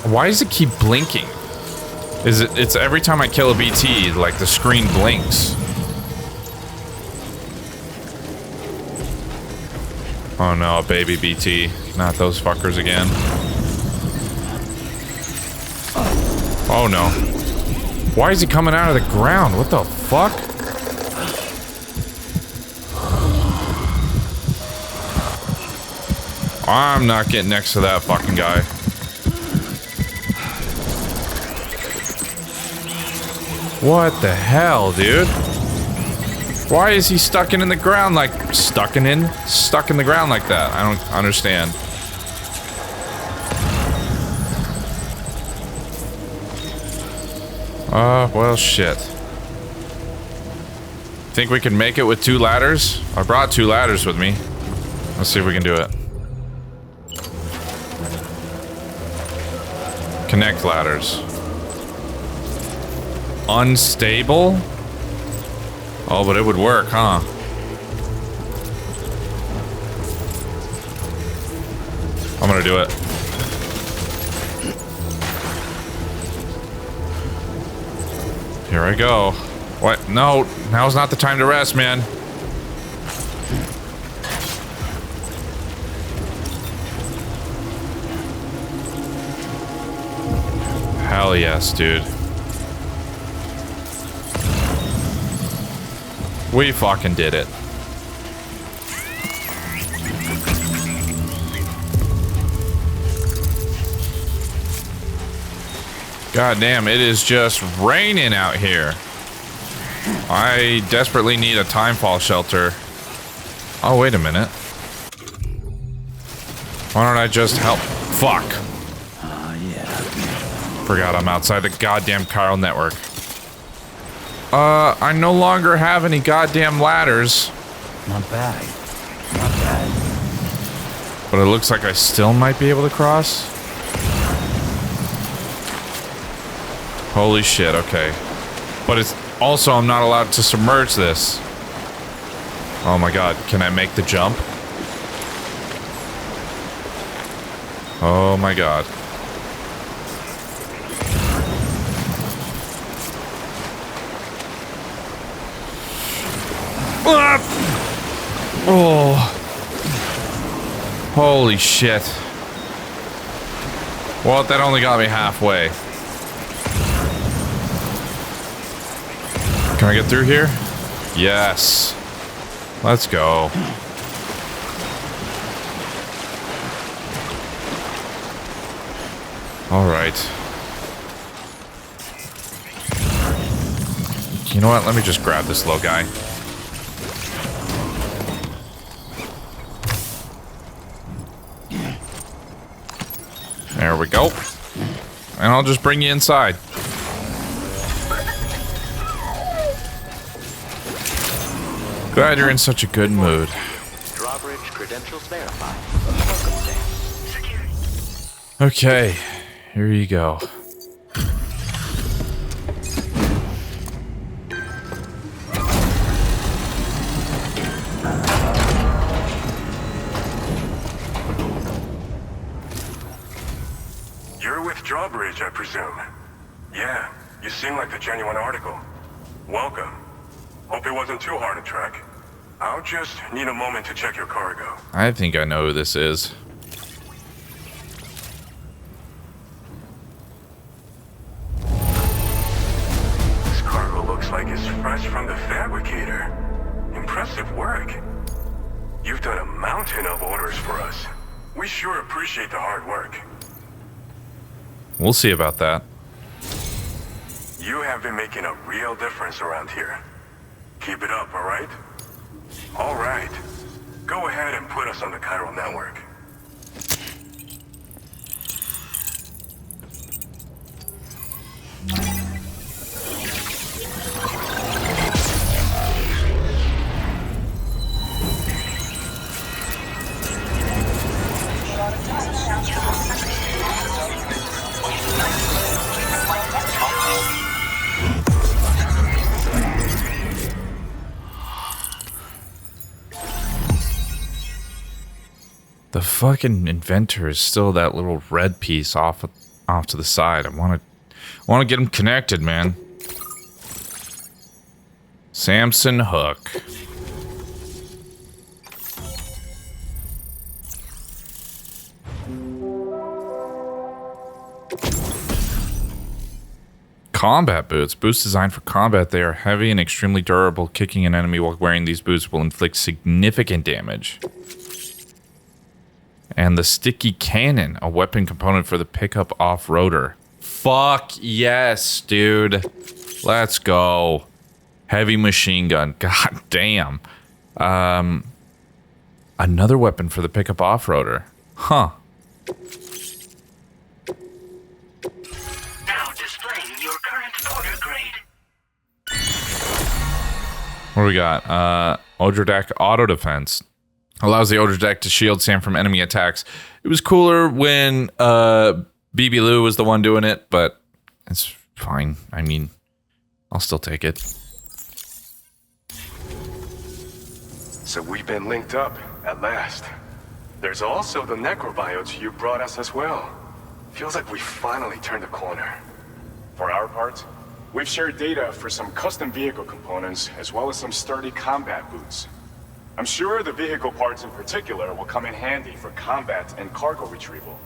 Why does it keep blinking? It's every time I kill a BT, like the screen blinks. Oh no, baby BT. Not those fuckers again. Oh no. Why is he coming out of the ground? What the fuck? I'm not getting next to that fucking guy. What the hell, dude? Why is he stuck in the ground like stuck in the ground like that? I don't understand. Well, shit. Think we can make it with 2 ladders? I brought 2 ladders with me. Let's see if we can do it. Connect ladders. Unstable? Oh, but it would work, huh? I'm gonna do it. Here I go. What? No, now's not the time to rest, man. Hell yes, dude. We fucking did it. God damn, it is just raining out here. I desperately need a timefall shelter. Oh, wait a minute. Why don't I just help? Fuck. Forgot I'm outside the goddamn chiral network. I no longer have any goddamn ladders. Not bad. Not bad. But it looks like I still might be able to cross. Holy shit, okay. But it's also, I'm not allowed to submerge this. Oh my god, can I make the jump? Oh my god. Oh. Holy shit. Well, that only got me halfway. Can I get through here? Yes. Let's go. All right. You know what? Let me just grab this little guy. There we go. And I'll just bring you inside. Glad you're in such a good mood. Drawbridge credentials verified. Okay, here you go. You're with Drawbridge, I presume. Yeah, you seem like the genuine article. Welcome. Hope it wasn't too hard to track. I'll just need a moment to check your cargo. I think I know who this is. This cargo looks like it's fresh from the fabricator. Impressive work. You've done a mountain of orders for us. We sure appreciate the hard work. We'll see about that. You have been making a real difference around here. Keep it up, all right? All right. Go ahead and put us on the chiral network. The fucking inventor is still that little red piece off to the side. I want to get him connected, man. Samson Hook. Combat boots. Boots designed for combat. They are heavy and extremely durable. Kicking an enemy while wearing these boots will inflict significant damage. And the sticky cannon, a weapon component for the pickup off-roader. Fuck yes, dude. Let's go. Heavy machine gun. God damn. Another weapon for the pickup off-roader. Huh. What do we got? Odradek Auto Defense. Allows the Odradek to shield Sam from enemy attacks. It was cooler when BB Lou was the one doing it, but it's fine. I mean, I'll still take it. So we've been linked up, at last. There's also the necrobiotes you brought us as well. Feels like we finally turned a corner. For our part, we've shared data for some custom vehicle components, as well as some sturdy combat boots. I'm sure the vehicle parts in particular will come in handy for combat and cargo retrieval.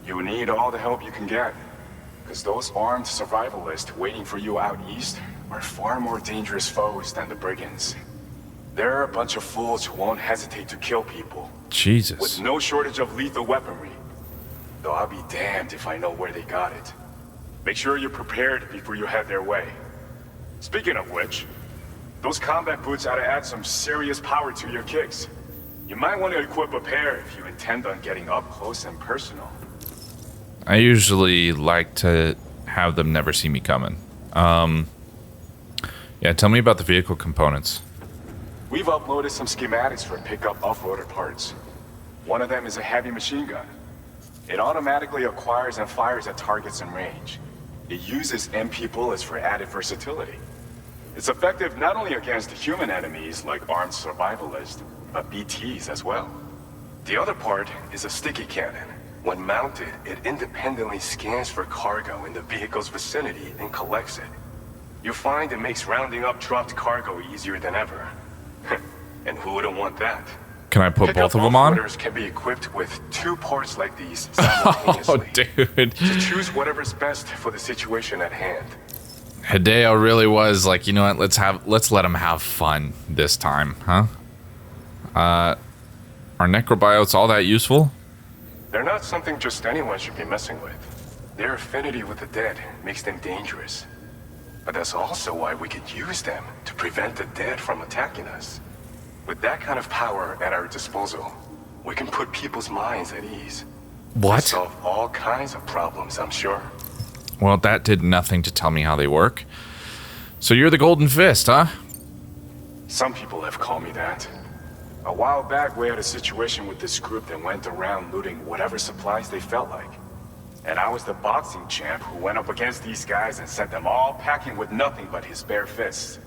You need all the help you can get, because those armed survivalists waiting for you out east are far more dangerous foes than the brigands. They're a bunch of fools who won't hesitate to kill people. Jesus. With no shortage of lethal weaponry. Though I'll be damned if I know where they got it. Make sure you're prepared before you head their way. Speaking of which, those combat boots ought to add some serious power to your kicks. You might want to equip a pair if you intend on getting up close and personal. I usually like to have them never see me coming. Yeah, tell me about the vehicle components. We've uploaded some schematics for pickup off-roader parts. One of them is a heavy machine gun. It automatically acquires and fires at targets in range. It uses MP bullets for added versatility. It's effective not only against human enemies like armed survivalists, but BTs as well. The other part is a sticky cannon. When mounted, it independently scans for cargo in the vehicle's vicinity and collects it. You'll find it makes rounding up dropped cargo easier than ever. And who wouldn't want that? Can I put both of them on? Pickup can be equipped with 2 parts like these simultaneously. Oh, dude. To choose whatever's best for the situation at hand. Hideo really was like, you know what? Let's let him have fun this time, huh? Are necrobiotes all that useful? They're not something just anyone should be messing with. Their affinity with the dead makes them dangerous. But that's also why we could use them to prevent the dead from attacking us. With that kind of power at our disposal, we can put people's minds at ease. What? Solve all kinds of problems, I'm sure. Well, that did nothing to tell me how they work. So you're the Golden Fist, huh? Some people have called me that. A while back, we had a situation with this group that went around looting whatever supplies they felt like. And I was the boxing champ who went up against these guys and sent them all packing with nothing but his bare fists.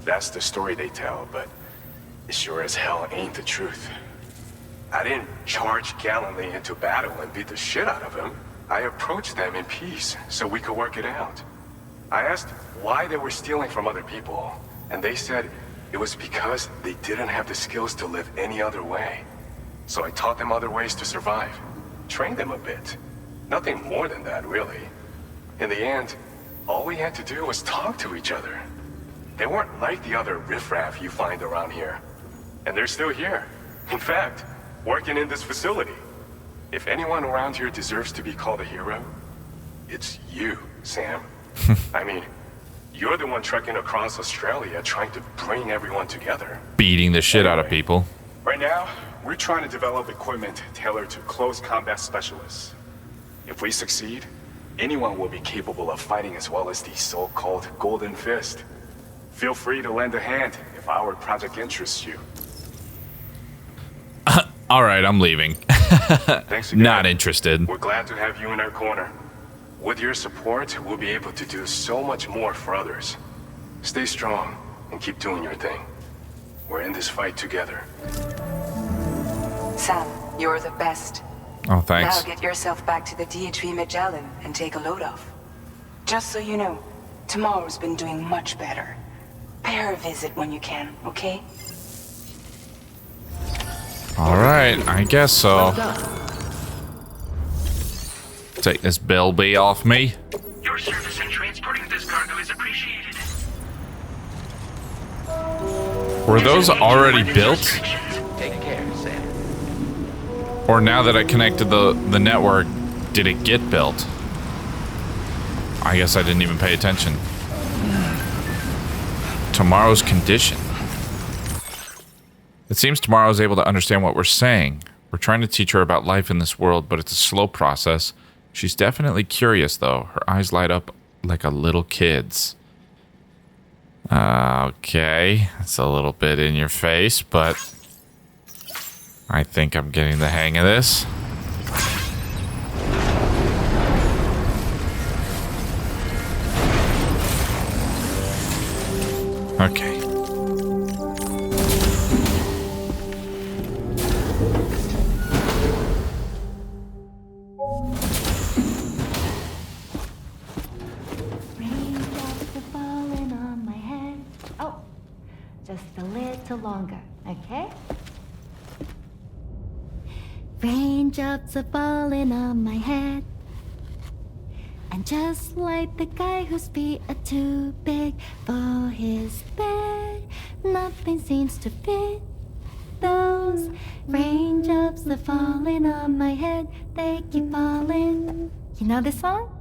That's the story they tell, but it sure as hell ain't the truth. I didn't charge gallantly into battle and beat the shit out of them. I approached them in peace so we could work it out. I asked why they were stealing from other people, and they said it was because they didn't have the skills to live any other way. So I taught them other ways to survive, trained them a bit. Nothing more than that, really. In the end, all we had to do was talk to each other. They weren't like the other riffraff you find around here. And they're still here. In fact, working in this facility. If anyone around here deserves to be called a hero, it's you, Sam. I mean, you're the one trekking across Australia trying to bring everyone together. Beating the shit out of people. Right now, we're trying to develop equipment tailored to close combat specialists. If we succeed, anyone will be capable of fighting as well as the so-called Golden Fist. Feel free to lend a hand if our project interests you. All right, I'm leaving. Thanks again. Not interested. We're glad to have you in our corner. With your support, we'll be able to do so much more for others. Stay strong and keep doing your thing. We're in this fight together. Sam, You're the best. Oh, thanks. Now get yourself back to the DHV Magellan and take a load off. Just so you know, tomorrow's been doing much better. Pay her a visit when you can, okay? Alright, I guess so. Take this Bilby off me. Your service in transporting this cargo is appreciated. Were those already built? Take care, Sam. Or now that I connected the network, did it get built? I guess I didn't even pay attention. Tomorrow's condition. It seems Tomorrow is able to understand what we're saying. We're trying to teach her about life in this world, but it's a slow process. She's definitely curious, though. Her eyes light up like a little kid's. Okay. It's a little bit in your face, but I think I'm getting the hang of this. Okay. Just a little longer, okay? Raindrops are falling on my head. And just like the guy whose feet are too big for his bed, nothing seems to fit. Those raindrops are falling on my head, they keep falling. You know this song?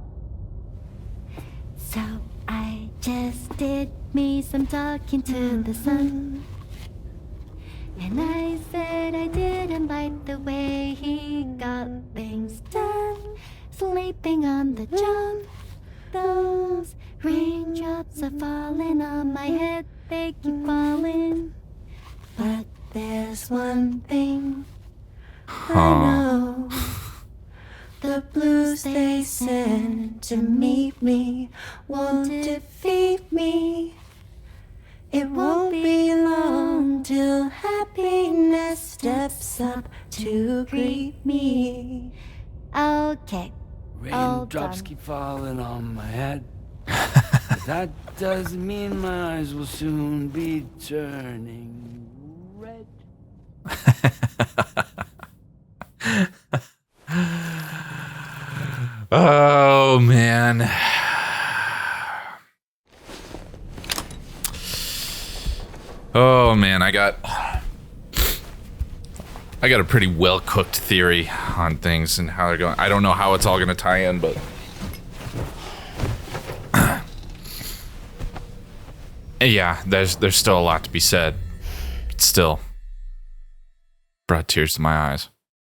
So I just did me some talking to the sun. And I said I didn't like the way he got things done. Sleeping on the job. Those raindrops are falling on my head, they keep falling. But there's one thing I know. The blues they send to meet me won't defeat me. It won't be long till happiness steps up to greet me. Okay. Raindrops keep falling on my head. But that doesn't mean my eyes will soon be turning red. Oh, man. Oh, man, I got a pretty well-cooked theory on things and how they're going. I don't know how it's all going to tie in, but yeah, there's still a lot to be said. But still brought tears to my eyes.